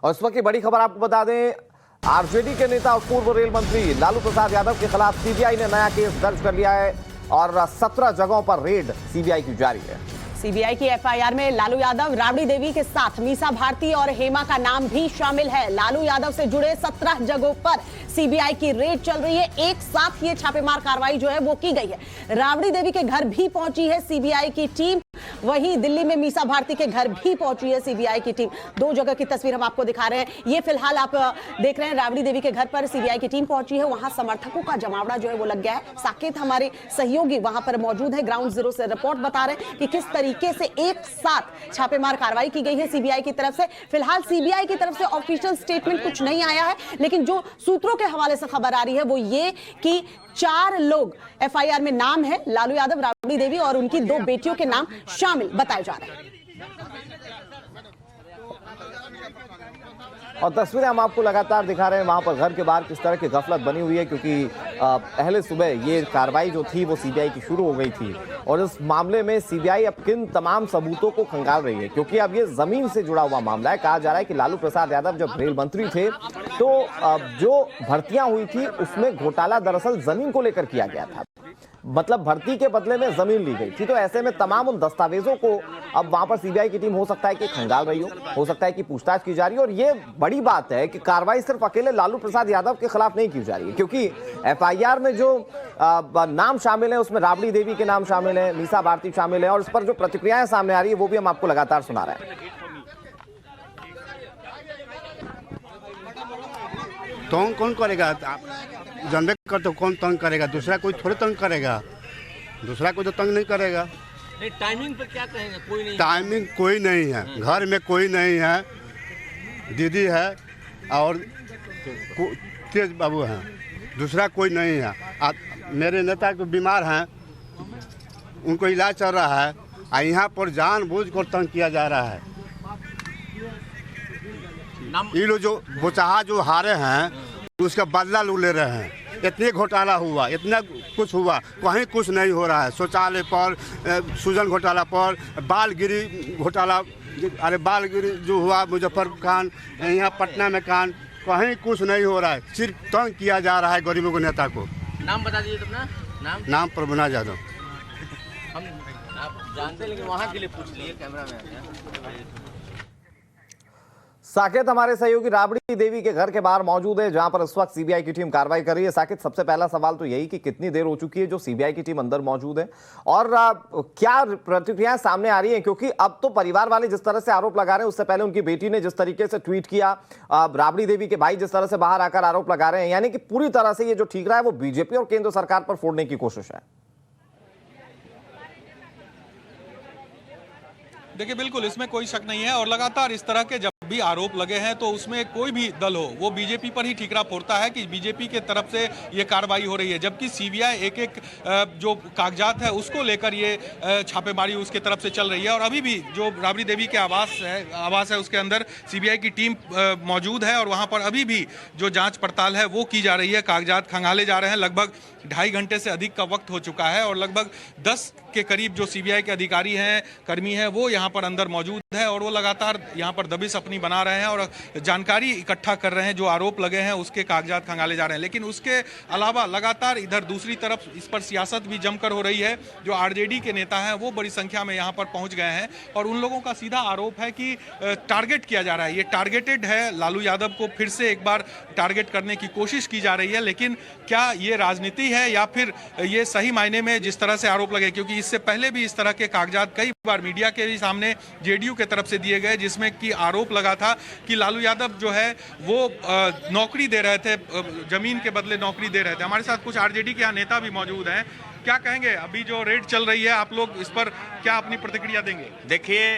और इस वक्त की बड़ी खबर आपको बता दें, आरजेडी के नेता और पूर्व रेल मंत्री लालू प्रसाद यादव के खिलाफ सीबीआई ने नया केस दर्ज कर लिया है और 17 जगहों पर रेड सीबीआई की जारी है। सीबीआई की एफआईआर में लालू यादव, राबड़ी देवी के साथ मीसा भारती और हेमा का नाम भी शामिल है। लालू यादव से जुड़े 17 जगहों पर सीबीआई की रेड चल रही है। एक साथ ये छापेमार कार्रवाई जो है वो की गई है। राबड़ी देवी के घर भी पहुंची है सीबीआई की टीम, वहीं दिल्ली में मीसा भारती के घर भी पहुंची है सीबीआई की टीम। दो जगह की तस्वीर हम आपको दिखा रहे हैं। ये फिलहाल आप देख रहे हैं, राबड़ी देवी के घर पर सीबीआई की टीम पहुंची है। वहां समर्थकों का जमावड़ा जो है वो लग गया है। साकेत हमारे सहयोगी वहां पर मौजूद है, ग्राउंड जीरो से रिपोर्ट बता रहे हैं कि किस तरीके से एक साथ छापेमार कार्रवाई की गई है सीबीआई की तरफ से। फिलहाल सीबीआई की तरफ से ऑफिशियल स्टेटमेंट कुछ नहीं आया है, लेकिन जो सूत्रों के हवाले से खबर आ रही है वो ये कि 4 लोग एफआईआर में नाम है, लालू यादव, राबड़ी देवी और उनकी 2 बेटियों के नाम शामिल बताए जा रहे हैं। और तस्वीरें हम आपको लगातार दिखा रहे हैं वहां पर घर के बाहर किस तरह की गफलत बनी हुई है, क्योंकि पहले सुबह ये कार्रवाई जो थी वो सीबीआई की शुरू हो गई थी और इस मामले में सीबीआई अब किन तमाम सबूतों को खंगाल रही है, क्योंकि अब ये जमीन से जुड़ा हुआ मामला है। कहा जा रहा है कि लालू प्रसाद यादव जब रेल मंत्री थे तो जो भर्तियां हुई थी उसमें घोटाला दरअसल जमीन को लेकर किया गया था, मतलब भर्ती के बदले में जमीन ली गई थी। तो ऐसे में तमाम उन दस्तावेजों को अब वहां पर सीबीआई की टीम हो सकता है कि खंगाल रही हो सकता है कि पूछताछ की जा रही हो। और ये बड़ी बात है कि कार्रवाई सिर्फ अकेले लालू प्रसाद यादव के खिलाफ नहीं की जा रही है, क्योंकि एफआईआर में जो नाम शामिल है उसमें राबड़ी देवी के नाम शामिल है, मीसा भारती शामिल है और इस पर जो प्रतिक्रियाएं सामने आ रही है वो भी हम आपको लगातार सुना रहे हैं। तो कौन करेगा? जानबे कर तो कौन तंग करेगा? दूसरा कोई थोड़े तंग करेगा, दूसरा कोई तो तंग नहीं करेगा। नहीं, टाइमिंग पर क्या कहेंगे? कोई नहीं, टाइमिंग कोई नहीं है, घर में कोई नहीं है, दीदी है और तेज बाबू हैं, दूसरा कोई नहीं है। मेरे नेता को बीमार हैं, उनको इलाज चल रहा है और यहाँ पर जानबूझकर तंग किया जा रहा है। ये लोग जो बोचाहा जो हारे हैं उसका बदला लोग ले रहे हैं। इतने घोटाला हुआ, इतना कुछ हुआ, कहीं कुछ नहीं हो रहा है। शौचालय पर, सूजन घोटाला पर, बालगिरी घोटाला, अरे बालगिरी जो हुआ मुजफ्फरपुर कांड, यहाँ पटना में कांड, कहीं कुछ नहीं हो रहा है। सिर्फ तंग किया जा रहा है गरीबों को, नेता को। नाम बता दीजिए अपना नाम प्रभुनाथ यादव। हम आप जानते, लेकिन वहाँ के लिए पूछ लिए कैमरा में। साकेत हमारे सहयोगी राबड़ी देवी के घर के बाहर मौजूद है, जहां पर इस वक्त सीबीआई की टीम कार्रवाई कर रही है। साकेत, सबसे पहला सवाल तो यही कि कितनी देर हो चुकी है जो सीबीआई की टीम अंदर मौजूद है और क्या प्रतिक्रियाएं सामने आ रही हैं, क्योंकि अब तो परिवार वाले जिस तरह से आरोप लगा रहे हैं, उससे पहले उनकी बेटी ने जिस तरीके से ट्वीट किया, राबड़ी देवी के भाई जिस तरह से बाहर आकर आरोप लगा रहे हैं, यानी कि पूरी तरह से ये जो ठीक रहा है वो बीजेपी और केंद्र सरकार पर फोड़ने की कोशिश है। देखिए, बिल्कुल इसमें कोई शक नहीं है और लगातार इस तरह के जब भी आरोप लगे हैं तो उसमें कोई भी दल हो वो बीजेपी पर ही ठीकरा फोड़ता है कि बीजेपी के तरफ से ये कार्रवाई हो रही है, जबकि सीबीआई एक जो कागजात है उसको लेकर ये छापेमारी उसके तरफ से चल रही है। और अभी भी जो राबड़ी देवी के आवास है उसके अंदर सीबीआई की टीम मौजूद है और वहाँ पर अभी भी जो जाँच पड़ताल है वो की जा रही है, कागजात खंगाले जा रहे हैं। लगभग 2.5 घंटे से अधिक का वक्त हो चुका है और लगभग 10 के करीब जो सीबीआई के अधिकारी हैं, कर्मी हैं, वो यहाँ पर अंदर मौजूद है और वो लगातार यहाँ पर दबिश अपनी बना रहे हैं और जानकारी इकट्ठा कर रहे हैं। जो आरोप लगे हैं उसके कागजात खंगाले जा रहे हैं, लेकिन उसके अलावा लगातार इधर दूसरी तरफ इस पर सियासत भी जमकर हो रही है। जो आरजेडी के नेता हैं वो बड़ी संख्या में यहाँ पर पहुँच गए हैं और उन लोगों का सीधा आरोप है कि टारगेट किया जा रहा है, ये टारगेटेड है। लालू यादव को फिर से एक बार टारगेट करने की कोशिश की जा रही है, लेकिन क्या ये राजनीति है या फिर ये सही मायने में जिस तरह से आरोप लगे, क्योंकि इससे पहले भी इस तरह के कागजात कई बार मीडिया के भी सामने जेडीयू के तरफ से दिए गए, जिसमें कि आरोप लगा था कि लालू यादव जो है वो नौकरी दे रहे थे, जमीन के बदले नौकरी दे रहे थे। हमारे साथ कुछ आरजेडी के यहाँ नेता भी मौजूद हैं। क्या कहेंगे, अभी जो रेड चल रही है आप लोग इस पर क्या अपनी प्रतिक्रिया देंगे? देखिए,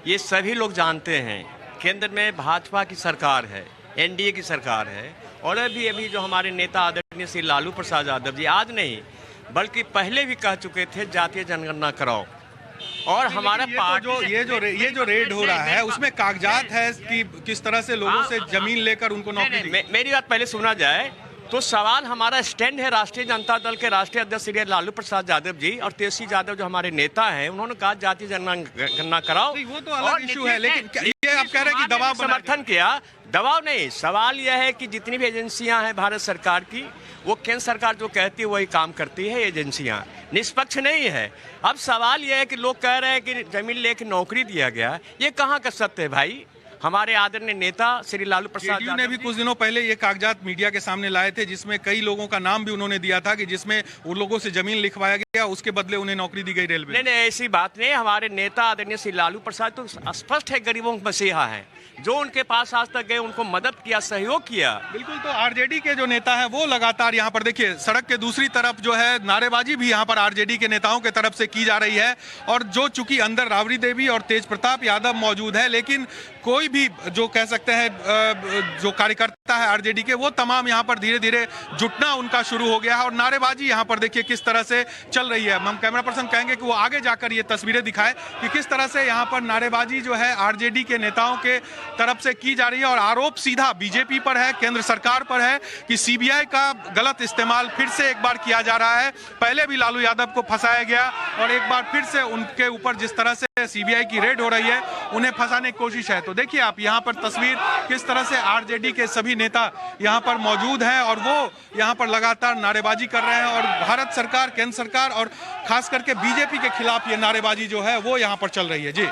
ये सभी लोग जानते हैं केंद्र में भाजपा की सरकार है, एनडीए की सरकार है और अभी जो हमारे नेता आदरणीय श्री लालू प्रसाद यादव जी आज नहीं बल्कि पहले भी कह चुके थे जातीय जनगणना कराओ। और हमारा ये जो रेड हो रहा है उसमें कागजात है कि किस तरह से लोगों से जमीन लेकर उनको नौकरी दी। मेरी बात पहले सुना जाए। तो सवाल हमारा स्टैंड है राष्ट्रीय जनता दल के राष्ट्रीय अध्यक्ष श्री लालू प्रसाद यादव जी और तेजस्वी यादव जो हमारे नेता हैं, उन्होंने कहा जाति जनगणना कराओ। वो तो अलग इशू है, लेकिन ये आप कह रहे हैं कि दबाव समर्थन किया। दबाव नहीं, सवाल यह है कि जितनी भी एजेंसियां हैं भारत सरकार की, वो केंद्र सरकार जो कहती है वही काम करती है। एजेंसियां निष्पक्ष नहीं है। अब सवाल यह है कि लोग कह रहे हैं कि जमीन लेके नौकरी दिया गया, ये कहाँ का सत्य है भाई? हमारे आदरणीय नेता श्री लालू प्रसाद जेडीयू ने भी कुछ दिनों पहले ये कागजात मीडिया के सामने लाए थे, जिसमें कई लोगों का नाम भी उन्होंने दिया था कि जिसमें उन लोगों से जमीन लिखवाया गया, उसके बदले उन्हें नौकरी दी गई रेलवे। नहीं, ऐसी बात नहीं। हमारे नेता आदरणीय श्री लालू प्रसाद तो स्पष्ट है गरीबों के मसीहा है। जो उनके पास आज तक गए, उनको मदद किया, सहयोग किया। बिल्कुल। तो आरजेडी के जो नेता हैं वो लगातार यहाँ पर देखिए, सड़क के दूसरी तरफ जो है नारेबाजी भी यहाँ पर आरजेडी के नेताओं के तरफ से की जा रही है। और जो चूंकि अंदर राबड़ी देवी और तेज प्रताप यादव मौजूद है, लेकिन कोई भी जो कह सकते हैं जो कार्यकर्ता है आरजेडी के, वो तमाम यहाँ पर धीरे धीरे जुटना उनका शुरू हो गया है। और नारेबाजी यहाँ पर देखिए किस तरह से चल रही है। हम कैमरा पर्सन कहेंगे कि वो आगे जाकर ये तस्वीरें दिखाए कि किस तरह से यहाँ पर नारेबाजी जो है आरजेडी के नेताओं के तरफ से की जा रही है। और आरोप सीधा बीजेपी पर है, केंद्र सरकार पर है कि सीबीआई का गलत इस्तेमाल फिर से एक बार किया जा रहा है। पहले भी लालू यादव को फंसाया गया और एक बार फिर से उनके ऊपर जिस तरह से सीबीआई की रेड हो रही है, उन्हें फंसाने की कोशिश है। तो देखिए आप यहाँ पर तस्वीर किस तरह से आरजेडी के सभी नेता यहाँ पर मौजूद हैं और वो यहाँ पर लगातार नारेबाजी कर रहे हैं। और भारत सरकार, केंद्र सरकार और खास करके बीजेपी के खिलाफ ये नारेबाजी जो है वो यहाँ पर चल रही है। जी।